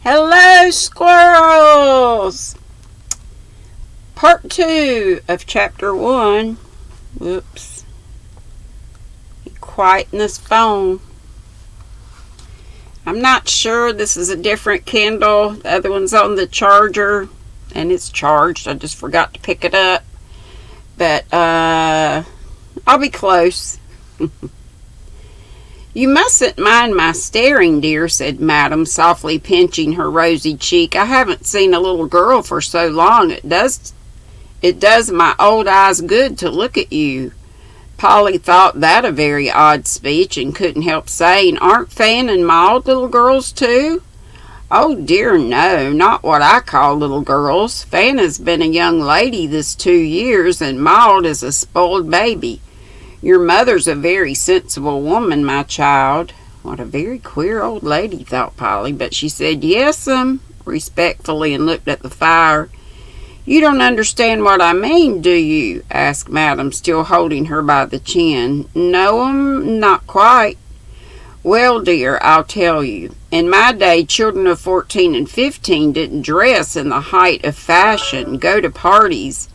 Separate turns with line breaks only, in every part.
Hello, squirrels! Part 2 of Chapter 1. Whoops. Quiet in this phone. I'm not sure. This is a different Kindle. The other one's on the charger, and it's charged. I just forgot to pick it up. But, I'll be close. You mustn't mind my staring, dear, said Madam, softly pinching her rosy cheek. I haven't seen a little girl for so long. It does my old eyes good to look at you. Polly thought that a very odd speech and couldn't help saying, Aren't Fan and Maud little girls too? Oh dear, no, not what I call little girls. Fan has been a young lady this 2 years, and Maud is a spoiled baby. Your mother's a very sensible woman, my child. What a very queer old lady, thought Polly, but she said, Yes'm, respectfully, and looked at the fire. You don't understand what I mean, do you? Asked Madam, still holding her by the chin. No'm, not quite. Well, dear, I'll tell you. In my day, children of 14 and 15 didn't dress in the height of fashion, go to parties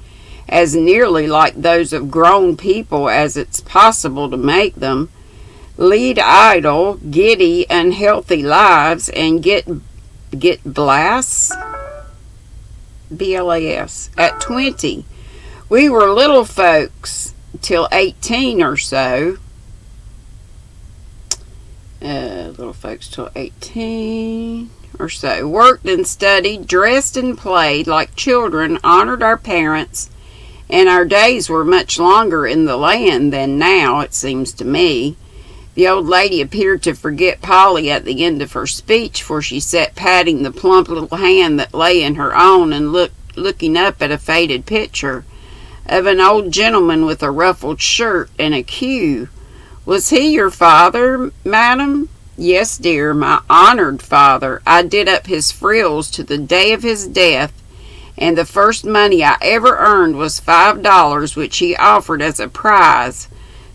as nearly like those of grown people as it's possible to make them, lead idle, giddy, unhealthy lives, and get blasts, BLAS, at 20. We were little folks till 18 or so. Little folks till 18 or so. Worked and studied, dressed and played like children, honored our parents, and our days were much longer in the land than now, it seems to me. The old lady appeared to forget Polly at the end of her speech, for she sat patting the plump little hand that lay in her own and looking up at a faded picture of an old gentleman with a ruffled shirt and a queue. Was he your father, madam? Yes, dear, my honored father. I did up his frills to the day of his death, and the first money I ever earned was $5, which he offered as a prize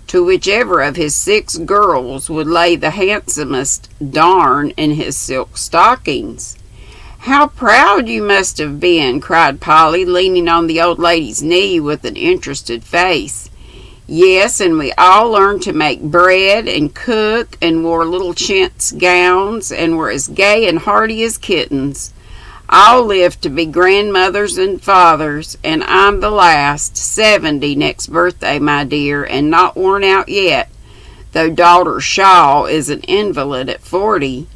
to whichever of his 6 girls would lay the handsomest darn in his silk stockings. How proud you must have been, cried Polly, leaning on the old lady's knee with an interested face. Yes, and we all learned to make bread and cook and wore little chintz gowns and were as gay and hearty as kittens. I'll live to be grandmothers and fathers, and I'm the last, 70 next birthday, my dear, and not worn out yet, though daughter Shaw is an invalid at 40.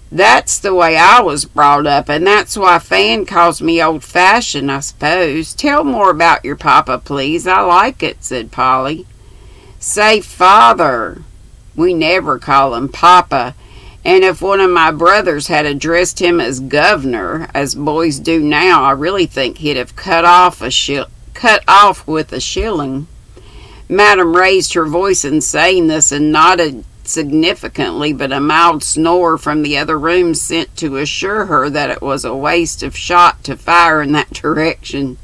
That's the way I was brought up, and that's why Fan calls me old-fashioned, I suppose. Tell more about your papa, please. I like it, said Polly. Say father. We never call him papa. And if one of my brothers had addressed him as governor, as boys do now, I really think he'd have cut off with a shilling. Madam raised her voice in saying this and nodded significantly, but a mild snore from the other room sent to assure her that it was a waste of shot to fire in that direction.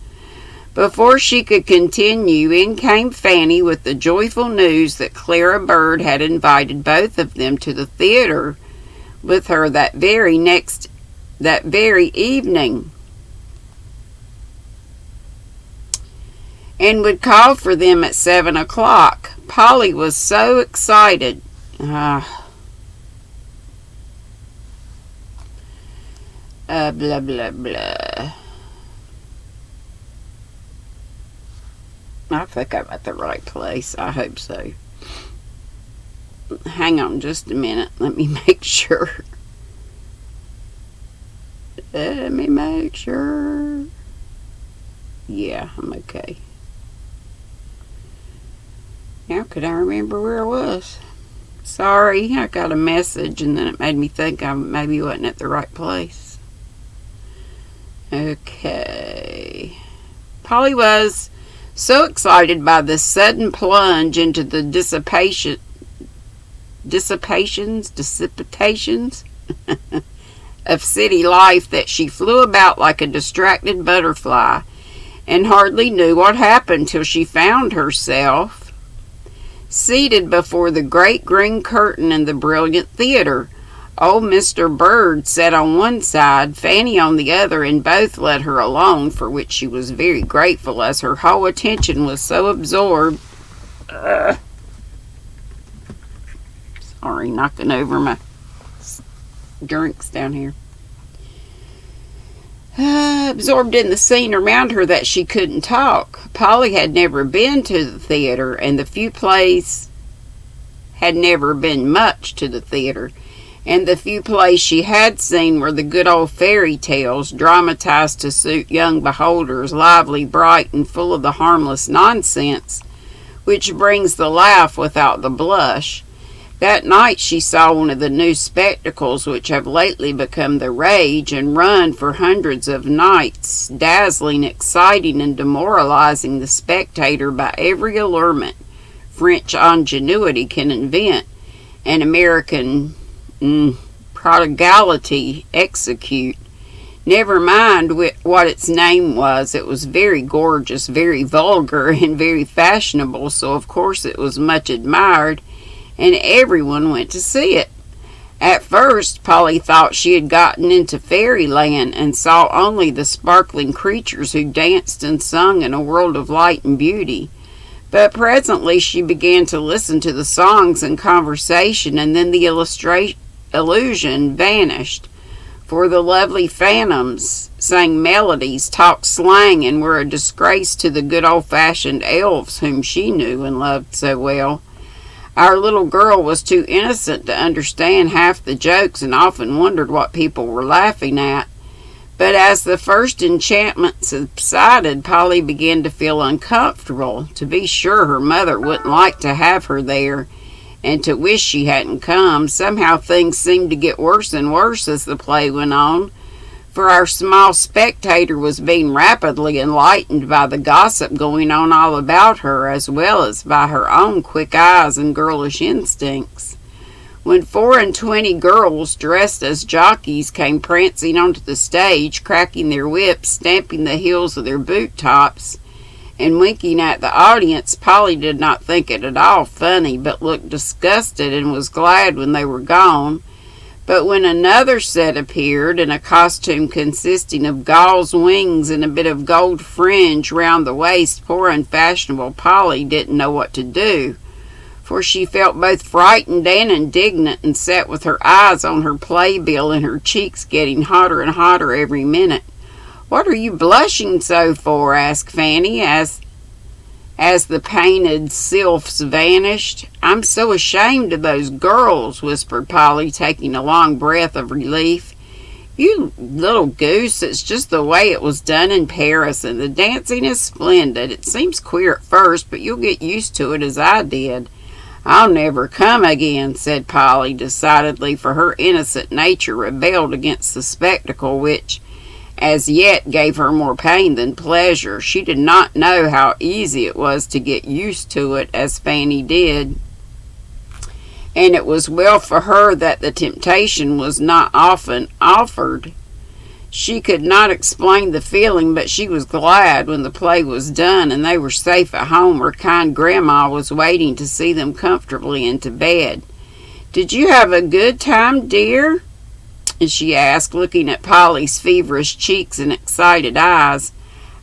Before she could continue, in came Fanny with the joyful news that Clara Bird had invited both of them to the theater with her that very evening, and would call for them at 7 o'clock. Polly was so excited. Blah, blah, blah. I think I'm at the right place. I hope so. Hang on just a minute. Let me make sure. Let me make sure. Yeah, I'm okay. Now could I remember where I was? Sorry, I got a message and then it made me think I maybe wasn't at the right place. Okay. Polly was so excited by this sudden plunge into the dissipations of city life that she flew about like a distracted butterfly and hardly knew what happened till she found herself seated before the great green curtain in the brilliant theater, Old Mr. Bird sat on one side, Fanny on the other, and both let her alone, for which she was very grateful, as her whole attention was so absorbed. Sorry, knocking over my drinks down here. Absorbed in the scene around her that she couldn't talk. Polly had never been to the theater, and the few plays had never been much to the theater. And the few plays she had seen were the good old fairy tales, dramatized to suit young beholders, lively, bright, and full of the harmless nonsense which brings the laugh without the blush. That night she saw one of the new spectacles which have lately become the rage and run for hundreds of nights, dazzling, exciting, and demoralizing the spectator by every allurement French ingenuity can invent, and American prodigality execute. Never mind what its name was. It was very gorgeous, very vulgar, and very fashionable, so of course it was much admired, and everyone went to see it. At first, Polly thought she had gotten into fairyland and saw only the sparkling creatures who danced and sung in a world of light and beauty. But presently she began to listen to the songs and conversation, and then the illusion vanished. For the lovely phantoms sang melodies, talked slang, and were a disgrace to the good old-fashioned elves whom she knew and loved so well. Our little girl was too innocent to understand half the jokes, and often wondered what people were laughing at. But as the first enchantment subsided, Polly began to feel uncomfortable. To be sure, her mother wouldn't like to have her there, and to wish she hadn't come. Somehow things seemed to get worse and worse as the play went on, for our small spectator was being rapidly enlightened by the gossip going on all about her, as well as by her own quick eyes and girlish instincts. When 24 girls dressed as jockeys came prancing onto the stage, cracking their whips, stamping the heels of their boot tops, and winking at the audience, Polly did not think it at all funny, but looked disgusted and was glad when they were gone. But when another set appeared, in a costume consisting of gauze wings and a bit of gold fringe round the waist, poor unfashionable Polly didn't know what to do, for she felt both frightened and indignant, and sat with her eyes on her playbill and her cheeks getting hotter and hotter every minute. "What are you blushing so for?" asked Fanny, as the painted sylphs vanished. "I'm so ashamed of those girls," whispered Polly, taking a long breath of relief. "You little goose, it's just the way it was done in Paris, and the dancing is splendid. It seems queer at first, but you'll get used to it as I did." "I'll never come again," said Polly decidedly, for her innocent nature rebelled against the spectacle which as yet gave her more pain than pleasure. She did not know how easy it was to get used to it, as Fanny did, and it was well for her that the temptation was not often offered. She could not explain the feeling, but she was glad when the play was done and they were safe at home. Her kind grandma was waiting to see them comfortably into bed. "Did you have a good time, dear?" she asked, looking at Polly's feverish cheeks and excited eyes.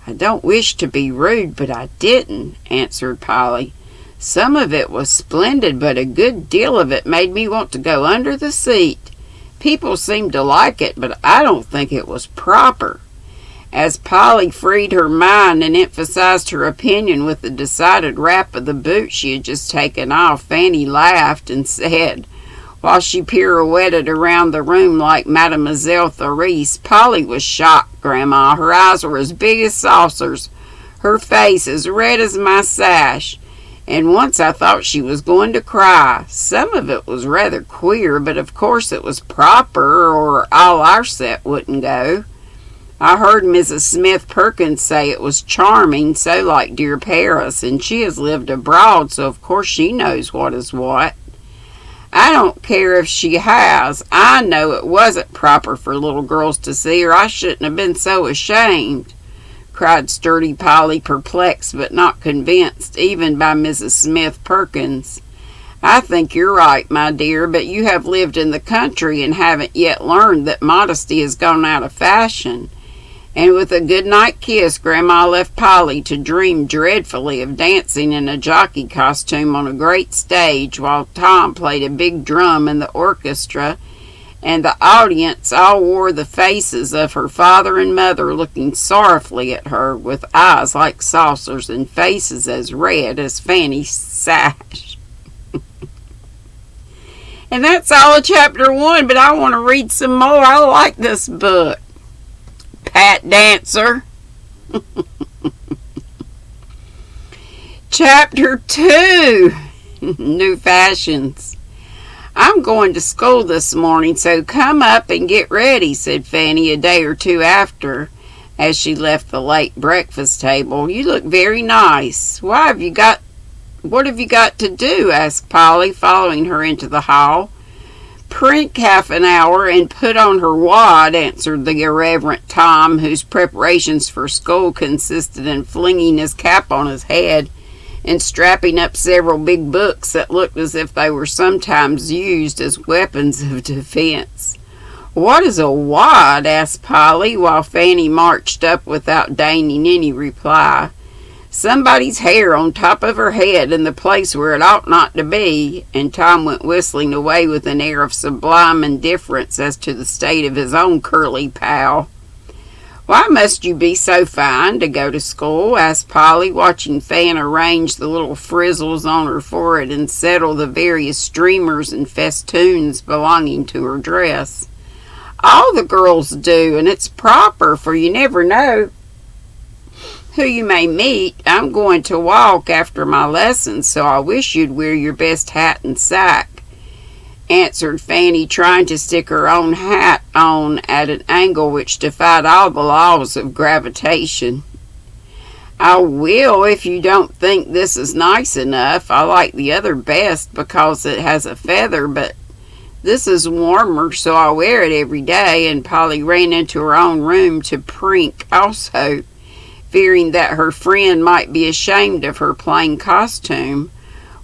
"I don't wish to be rude, but I didn't," answered Polly. "Some of it was splendid, but a good deal of it made me want to go under the seat. People seemed to like it, but I don't think it was proper." As Polly freed her mind and emphasized her opinion with the decided rap of the boot she had just taken off, Fanny laughed and said, while she pirouetted around the room like Mademoiselle Therese, "Polly was shocked, Grandma. Her eyes were as big as saucers, her face as red as my sash, and once I thought she was going to cry. Some of it was rather queer, but of course it was proper, or all our set wouldn't go. I heard Mrs. Smith Perkins say it was charming, so like dear Paris, and she has lived abroad, so of course she knows what is what." "I don't care if she has. I know it wasn't proper for little girls to see, or I shouldn't have been so ashamed," cried sturdy Polly, perplexed but not convinced, even by Mrs. Smith Perkins. I think you're right, my dear, but you have lived in the country and haven't yet learned that modesty has gone out of fashion." And with a good-night kiss, Grandma left Polly to dream dreadfully of dancing in a jockey costume on a great stage while Tom played a big drum in the orchestra, and the audience all wore the faces of her father and mother, looking sorrowfully at her with eyes like saucers and faces as red as Fanny's sash. And that's all of chapter 1, but I want to read some more. I like this book. Pat Dancer. Chapter 2, New Fashions. "I'm going to school this morning, so come up and get ready," said Fanny a day or two after, as she left the late breakfast table. "You look very nice. What have you got to do?" asked Polly, following her into the hall. "Prink half an hour and put on her wad," answered the irreverent Tom, whose preparations for school consisted in flinging his cap on his head and strapping up several big books that looked as if they were sometimes used as weapons of defense. "What is a wad?" asked Polly, while Fanny marched up without deigning any reply. "Somebody's hair on top of her head in the place where it ought not to be," and Tom went whistling away with an air of sublime indifference as to the state of his own curly pal. "Why must you be so fine to go to school?" asked Polly, watching Fan arrange the little frizzles on her forehead and settle the various streamers and festoons belonging to her dress. "All the girls do, and it's proper, for you never know who you may meet. I'm going to walk after my lessons, so I wish you'd wear your best hat and sack," answered Fanny, trying to stick her own hat on at an angle which defied all the laws of gravitation. "I will, if you don't think this is nice enough. I like the other best because it has a feather, but this is warmer, so I wear it every day," and Polly ran into her own room to prink also, fearing that her friend might be ashamed of her plain costume.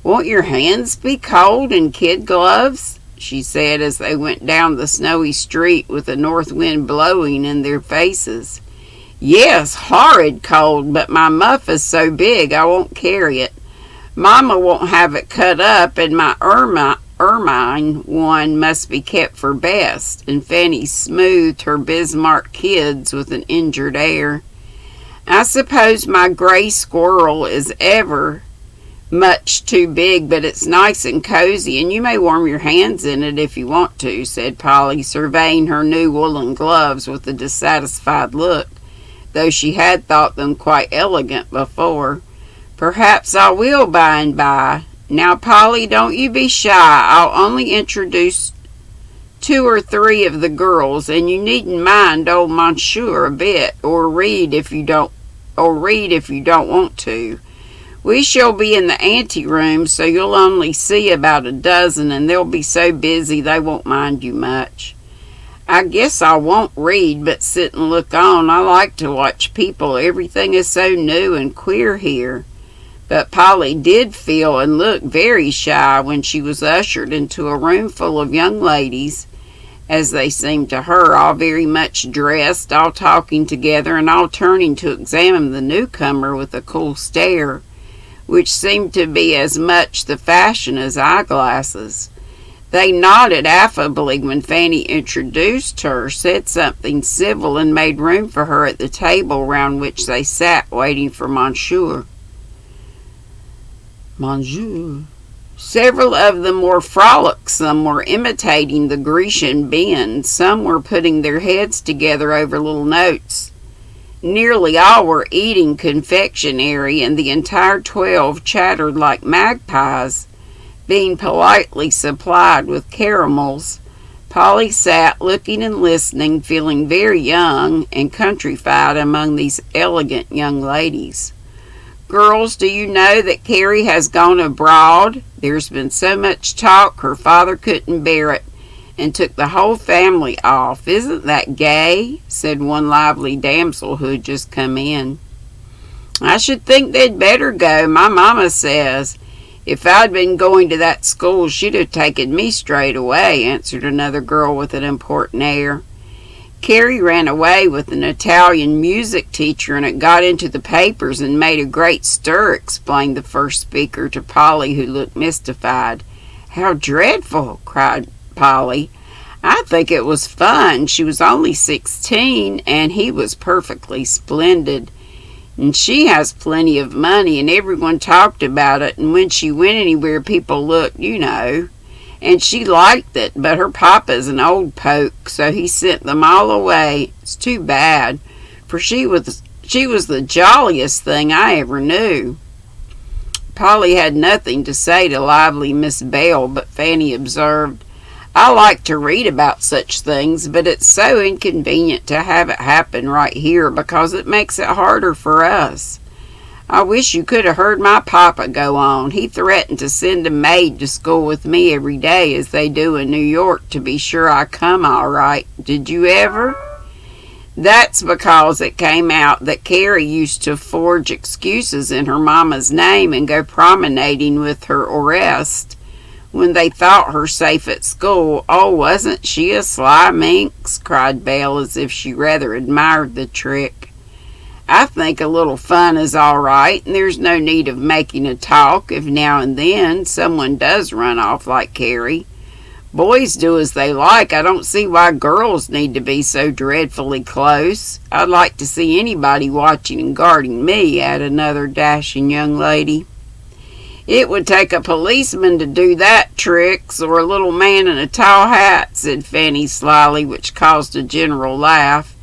"Won't your hands be cold in kid gloves?" she said as they went down the snowy street with the north wind blowing in their faces. "Yes, horrid cold, but my muff is so big I won't carry it. Mama won't have it cut up, and my ermine one must be kept for best," and Fanny smoothed her Bismarck kids with an injured air. "I suppose my gray squirrel is ever much too big, but it's nice and cozy, and you may warm your hands in it if you want to," said Polly, surveying her new woolen gloves with a dissatisfied look, though she had thought them quite elegant before. "Perhaps I will by and by. Now, Polly, don't you be shy. I'll only introduce 2 or 3 of the girls, and you needn't mind old Monsieur a bit, or read if you don't want to. We shall be in the anteroom, so you'll only see about a dozen, and they'll be so busy they won't mind you much." "I guess I won't read, but sit and look on. I like to watch people. Everything is so new and queer here." But Polly did feel and look very shy when she was ushered into a room full of young ladies, as they seemed to her, all very much dressed, all talking together, and all turning to examine the newcomer with a cool stare, which seemed to be as much the fashion as eyeglasses. They nodded affably when Fanny introduced her, said something civil, and made room for her at the table round which they sat waiting for Monsieur. Several of the more frolicsome were imitating the Grecian bend. Some were putting their heads together over little notes. Nearly all were eating confectionery, and the entire 12 chattered like magpies, being politely supplied with caramels. Polly sat looking and listening, feeling very young and countrified among these elegant young ladies. "Girls, do you know that Carrie has gone abroad? There's been so much talk her father couldn't bear it, and took the whole family off. Isn't that gay?" said one lively damsel who had just come in. "I should think they'd better go. My mamma says, "If I'd been going to that school, she'd have taken me straight away," answered another girl with an important air. "Carrie ran away with an Italian music teacher, and it got into the papers and made a great stir," explained the first speaker to Polly, who looked mystified. "How dreadful!" cried Polly. "I think it was fun. She was only 16, and he was perfectly splendid. And she has plenty of money, and everyone talked about it, and when she went anywhere, people looked, you know. And she liked it, but her papa's an old poke, so he sent them all away. It's too bad, for she was the jolliest thing I ever knew." Polly had nothing to say to lively Miss Bell, but Fanny observed, "I like to read about such things, but it's so inconvenient to have it happen right here because it makes it harder for us. I wish you could have heard my papa go on. He threatened to send a maid to school with me every day, as they do in New York, to be sure I come all right. Did you ever?" "That's because it came out that Carrie used to forge excuses in her mama's name and go promenading with her Orest when they thought her safe at school. Oh, wasn't she a sly minx?" cried Belle, as if she rather admired the trick. "I think a little fun is all right, and there's no need of making a talk if now and then someone does run off like Carrie. Boys do as they like. I don't see why girls need to be so dreadfully close. I'd like to see anybody watching and guarding me," added another dashing young lady. "It would take a policeman to do that, Trix, or a little man in a tall hat," said Fanny slyly, which caused a general laugh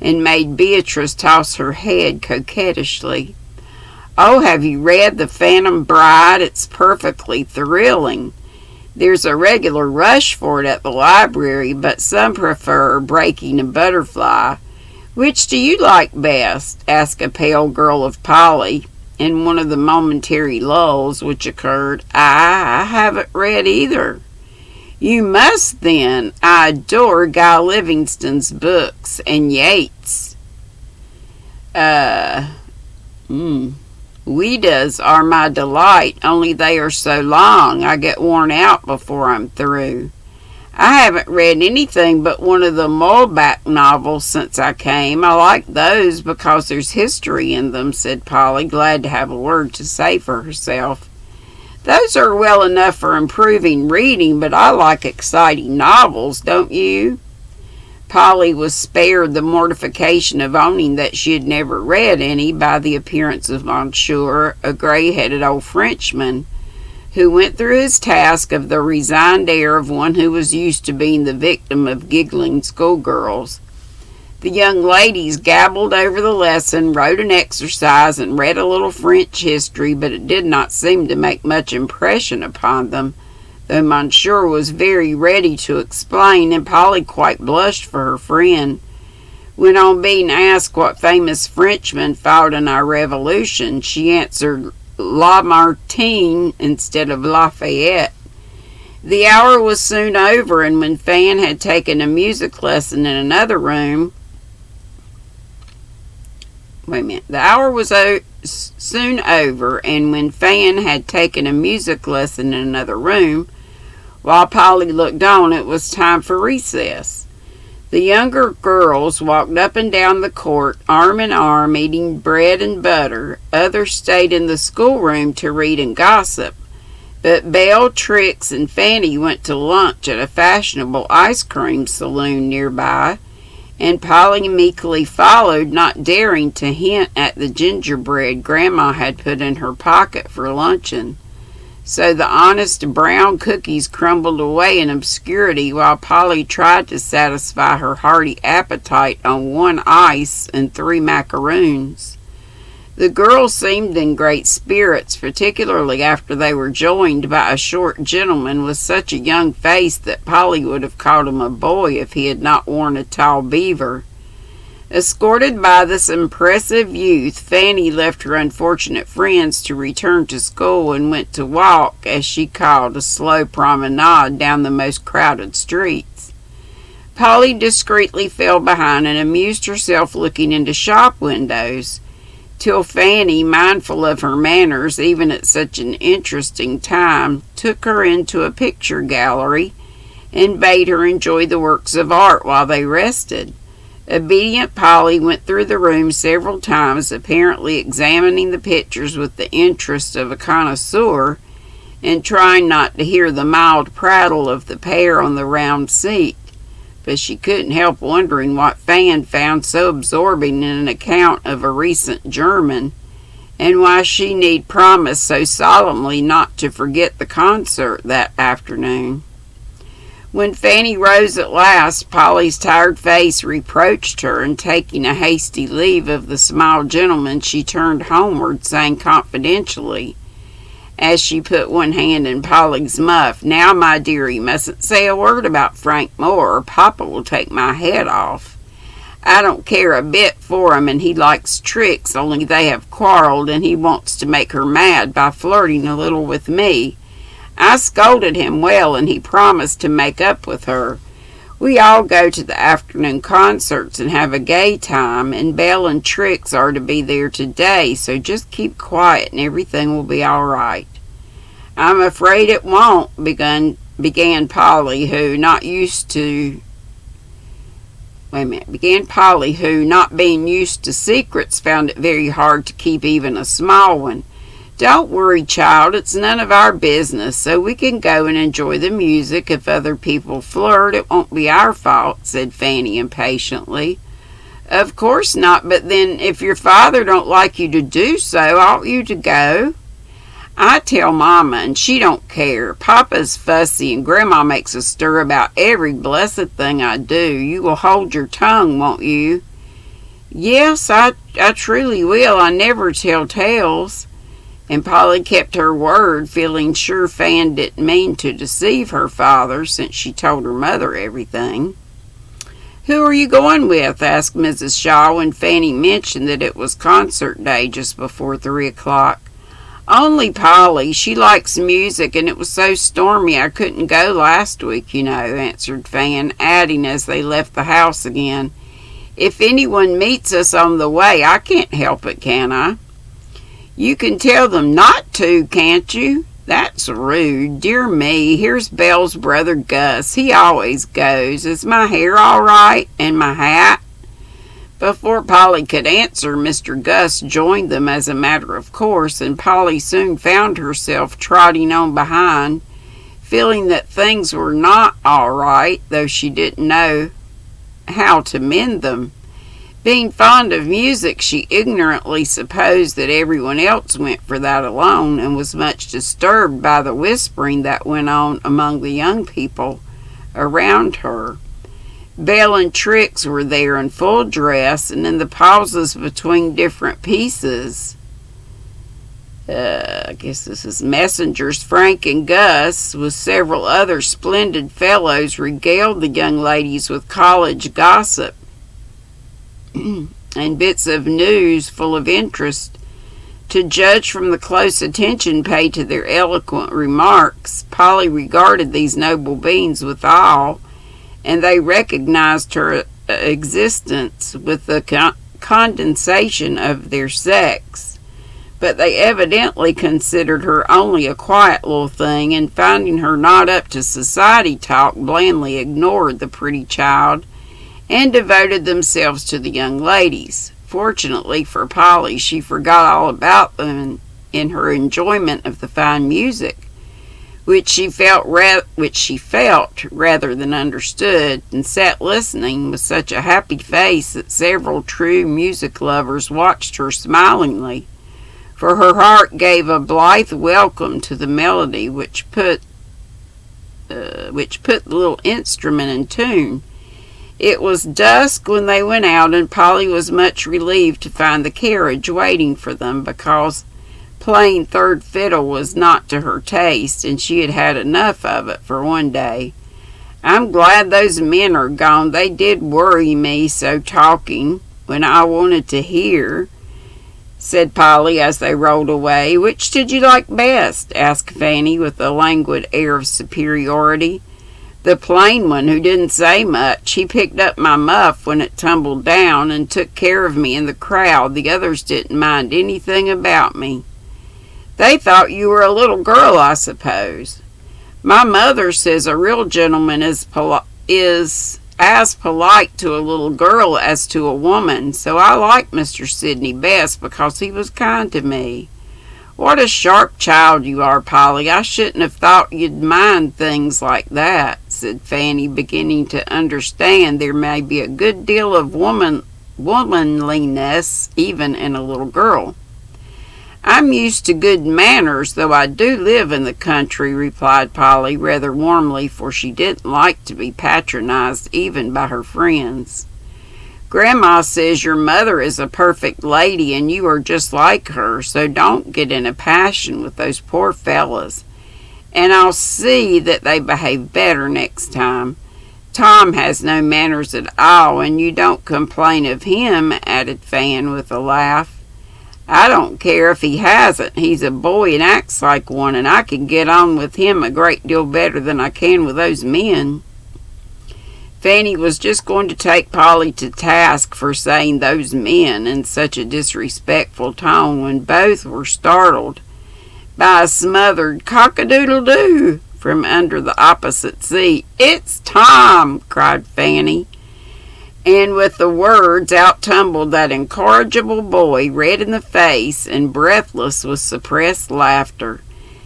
and made Beatrice toss her head coquettishly. "Oh, have you read The Phantom Bride? It's perfectly thrilling. There's a regular rush for it at the library, but some prefer Breaking a Butterfly. Which do you like best?" asked a pale girl of Polly, in one of the momentary lulls which occurred. I haven't read either." "You must, then. I adore Guy Livingstone's books, and Yeats." "Ouida's are my delight, only they are so long I get worn out before I'm through. I haven't read anything but one of the Muhlbach novels since I came. I like those because there's history in them," said Polly, glad to have a word to say for herself. "Those are well enough for improving reading, but I like exciting novels, don't you?" Polly was spared the mortification of owning that she had never read any by the appearance of Monsieur, a gray-headed old Frenchman, who went through his task of the resigned air of one who was used to being the victim of giggling schoolgirls. The young ladies gabbled over the lesson, wrote an exercise, and read a little French history, but it did not seem to make much impression upon them, though Monsieur was very ready to explain, and Polly quite blushed for her friend. When on being asked what famous Frenchman fought in our Revolution, she answered Lamartine instead of Lafayette. The hour was soon over, and when Fan had taken a music lesson in another room, The hour was soon over, and when Fan had taken a music lesson in another room, while Polly looked on, it was time for recess. The younger girls walked up and down the court, arm in arm, eating bread and butter. Others stayed in the schoolroom to read and gossip. But Belle, Trix, and Fanny went to lunch at a fashionable ice cream saloon nearby, and Polly meekly followed, not daring to hint at the gingerbread Grandma had put in her pocket for luncheon. So the honest brown cookies crumbled away in obscurity while Polly tried to satisfy her hearty appetite on 1 ice and 3 macaroons. The girls seemed in great spirits, particularly after they were joined by a short gentleman with such a young face that Polly would have called him a boy if he had not worn a tall beaver. Escorted by this impressive youth, Fanny left her unfortunate friends to return to school and went to walk, as she called, a slow promenade down the most crowded streets. Polly discreetly fell behind and amused herself looking into shop windows. till Fanny, mindful of her manners even at such an interesting time, took her into a picture gallery and bade her enjoy the works of art while they rested. Obedient Polly went through the room several times, apparently examining the pictures with the interest of a connoisseur, and trying not to hear the mild prattle of the pair on the round seat. But she couldn't help wondering what Fan found so absorbing in an account of a recent German, and why she need promise so solemnly not to forget the concert that afternoon. When Fanny rose at last, Polly's tired face reproached her, and taking a hasty leave of the small gentleman, she turned homeward, saying confidentially, as she put one hand in Polly's muff, "Now, my dear, you mustn't say a word about Frank Moore, or Papa will take my head off. I don't care a bit for him, and he likes Trix, only they have quarreled, and he wants to make her mad by flirting a little with me. I scolded him well, and he promised to make up with her. We all go to the afternoon concerts and have a gay time, and Belle and Trix are to be there today, so just keep quiet and everything will be all right." "I'm afraid it won't," began Polly, who, not being used to secrets, found it very hard to keep even a small one. "Don't worry, child, it's none of our business, so we can go and enjoy the music. If other people flirt, it won't be our fault," said Fanny impatiently. "Of course not, but then if your father don't like you to do so, ought you to go?" "I tell Mama, and she don't care. Papa's fussy, and Grandma makes a stir about every blessed thing I do. You will hold your tongue, won't you?" "Yes, I truly will. I never tell tales." And Polly kept her word, feeling sure Fan didn't mean to deceive her father, since she told her mother everything. "Who are you going with?" asked Mrs. Shaw, when Fanny mentioned that it was concert day just before 3 o'clock. "Only Polly. She likes music, and it was so stormy I couldn't go last week, you know," answered Fan, adding as they left the house again, "If anyone meets us on the way, I can't help it, can I?" "You can tell them not to, can't you? That's rude. Dear me, here's Belle's brother Gus. He always goes. Is my hair all right? And my hat?" Before Polly could answer, Mr. Gus joined them as a matter of course, and Polly soon found herself trotting on behind, feeling that things were not all right, though she didn't know how to mend them. Being fond of music, she ignorantly supposed that everyone else went for that alone, and was much disturbed by the whispering that went on among the young people around her. Belle and Trix were there in full dress, and in the pauses between different pieces, I guess this is messengers, Frank and Gus, with several other splendid fellows, regaled the young ladies with college gossip and bits of news full of interest. To judge from the close attention paid to their eloquent remarks, Polly regarded these noble beings with awe, and they recognized her existence with the condensation of their sex. But they evidently considered her only a quiet little thing, and finding her not up to society talk, blandly ignored the pretty child and devoted themselves to the young ladies. Fortunately for Polly, she forgot all about them in her enjoyment of the fine music, which she felt rather than understood, and sat listening with such a happy face that several true music lovers watched her smilingly, for her heart gave a blithe welcome to the melody which put the little instrument in tune. It was dusk when they went out, and Polly was much relieved to find the carriage waiting for them, because playing third fiddle was not to her taste, and she had had enough of it for one day. "I'm glad those men are gone. They did worry me so, talking when I wanted to hear," said Polly as they rolled away. "Which did you like best?" asked Fanny with a languid air of superiority. The plain one who didn't say much. He picked up my muff when it tumbled down and took care of me in the crowd. The others didn't mind anything about me. They thought you were a little girl, I suppose. My mother says a real gentleman is as polite to a little girl as to a woman, so I like Mr. Sidney best because he was kind to me. What a sharp child you are, Polly. I shouldn't have thought you'd mind things like that, said Fanny, beginning to understand there may be a good deal of womanliness even in a little girl. I'm used to good manners, though I do live in the country, replied Polly rather warmly, for she didn't like to be patronized even by her friends. Grandma says your mother is a perfect lady and you are just like her, so don't get in a passion with those poor fellas, and I'll see that they behave better next time. Tom has no manners at all, and you don't complain of him, added Fan with a laugh. I don't care if he hasn't. He's a boy and acts like one, and I can get on with him a great deal better than I can with those men. Fanny was just going to take Polly to task for saying those men in such a disrespectful tone when both were startled by a smothered cock-a-doodle-doo from under the opposite seat. "It's Tom!" cried Fanny. And with the words out tumbled that incorrigible boy, red in the face and breathless with suppressed laughter.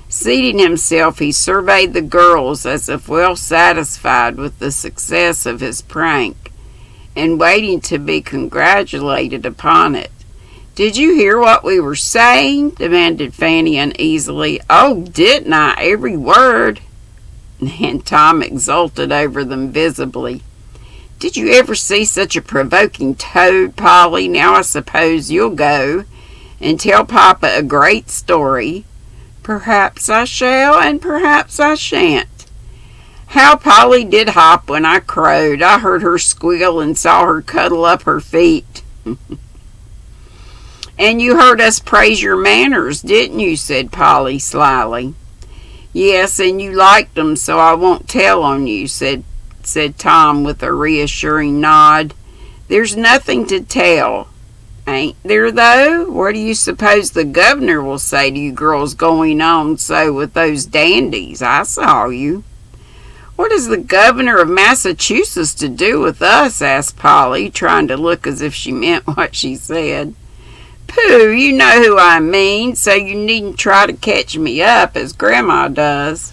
Seating himself, he surveyed the girls as if well satisfied with the success of his prank, and waiting to be congratulated upon it. "Did you hear what we were saying?" demanded Fanny uneasily. "Oh, didn't I? Every word." And Tom exulted over them visibly. "Did you ever see such a provoking toad, Polly? Now I suppose you'll go and tell Papa a great story." "Perhaps I shall, and perhaps I shan't." "How Polly did hop when I crowed. I heard her squeal and saw her cuddle up her feet." "And you heard us praise your manners, didn't you?" said Polly slyly. "Yes, and you liked 'em, so I won't tell on you," said Tom with a reassuring nod. "There's nothing to tell. Ain't there, though? What do you suppose the governor will say to you girls going on so with those dandies? I saw you." "What has the governor of Massachusetts to do with us?" asked Polly, trying to look as if she meant what she said. "Pooh, you know who I mean, so you needn't try to catch me up as Grandma does."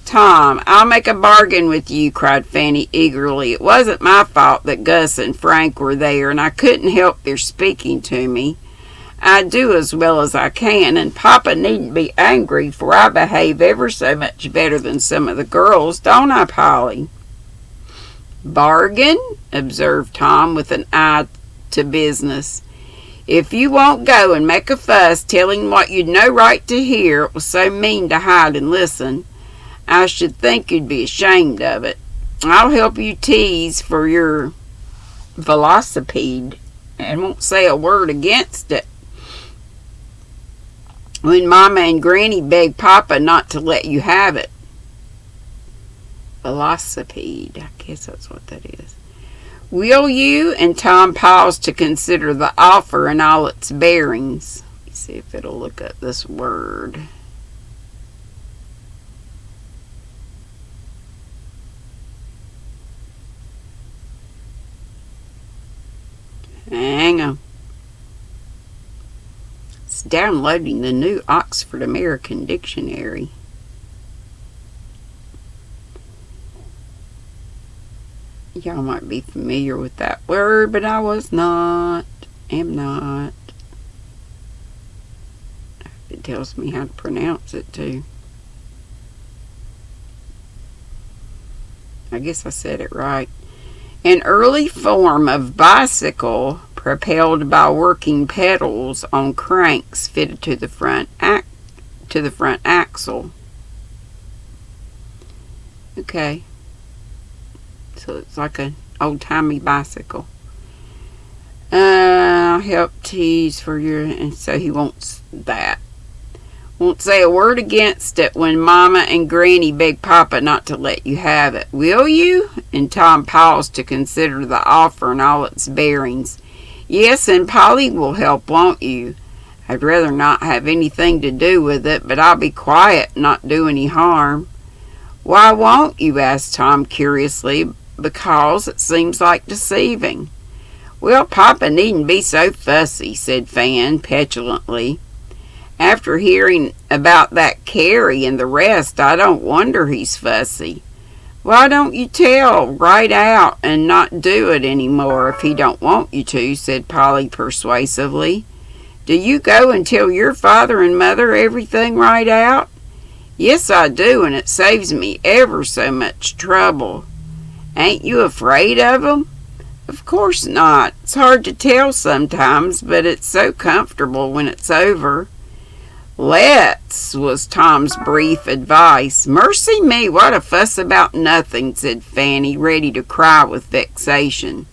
"Tom, I'll make a bargain with you," cried Fanny eagerly. "It wasn't my fault that Gus and Frank were there, and I couldn't help their speaking to me. I do as well as I can, and Papa needn't be angry, for I behave ever so much better than some of the girls, don't I, Polly?" "Bargain?" observed Tom with an eye to business. "If you won't go and make a fuss telling what you'd no right to hear, it was so mean to hide and listen, I should think you'd be ashamed of it. I'll help you tease for your velocipede and won't say a word against it. When Mama and Granny beg Papa not to let you have it." Velocipede, I guess that's what that is. "Will you?" And Tom paused to consider the offer and all its bearings. Let me see if it'll look up this word. Hang on. It's downloading the new Oxford American Dictionary. Y'all might be familiar with that word, but I was not. Am not. It tells me how to pronounce it too. I guess I said it right. An early form of bicycle propelled by working pedals on cranks fitted to the front axle. Okay. So it's like an old-timey bicycle. Help tease for your... And so he wants that. Won't say a word against it when Mama and Granny beg Papa not to let you have it, will you?" And Tom paused to consider the offer and all its bearings. "Yes, and Polly will help, won't you? I'd rather not have anything to do with it, but I'll be quiet and not do any harm." "Why won't you?" asked Tom curiously, "because it seems like deceiving." "Well, Papa needn't be so fussy," said Fan petulantly. "After hearing about that Carrie and the rest, I don't wonder he's fussy." "Why don't you tell right out and not do it any more if he don't want you to?" said Polly persuasively. "Do you go and tell your father and mother everything right out?" "Yes, I do, and it saves me ever so much trouble." "Ain't you afraid of 'em?" "Of course not. It's hard to tell sometimes, but it's so comfortable when it's over." "Let's," was Tom's brief advice. "Mercy me, what a fuss about nothing," said Fanny, ready to cry with vexation.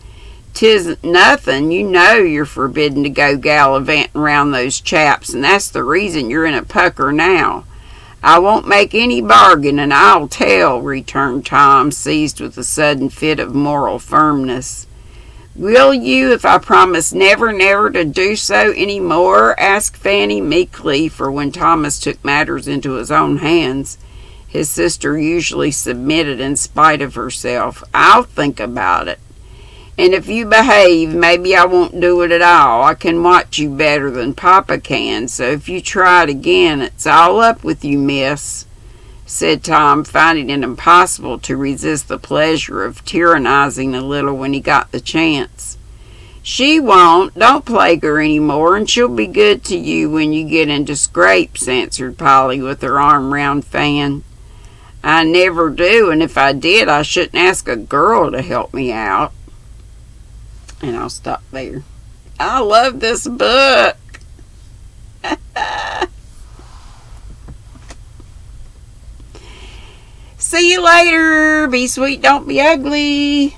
"'Tisn't nothing. You know you're forbidden to go gallivanting round those chaps, and that's the reason you're in a pucker now." "I won't make any bargain, and I'll tell," returned Tom, seized with a sudden fit of moral firmness. "Will you, if I promise never, never to do so any more?" asked Fanny meekly, for when Thomas took matters into his own hands, his sister usually submitted in spite of herself. "I'll think about it. And if you behave, maybe I won't do it at all. I can watch you better than Papa can, so if you try it again, it's all up with you, miss," said Tom, finding it impossible to resist the pleasure of tyrannizing a little when he got the chance. "She won't. Don't plague her any more, and she'll be good to you when you get into scrapes," answered Polly with her arm round Fan. "I never do, and if I did, I shouldn't ask a girl to help me out." And I'll stop there. I love this book. See you later. Be sweet, don't be ugly.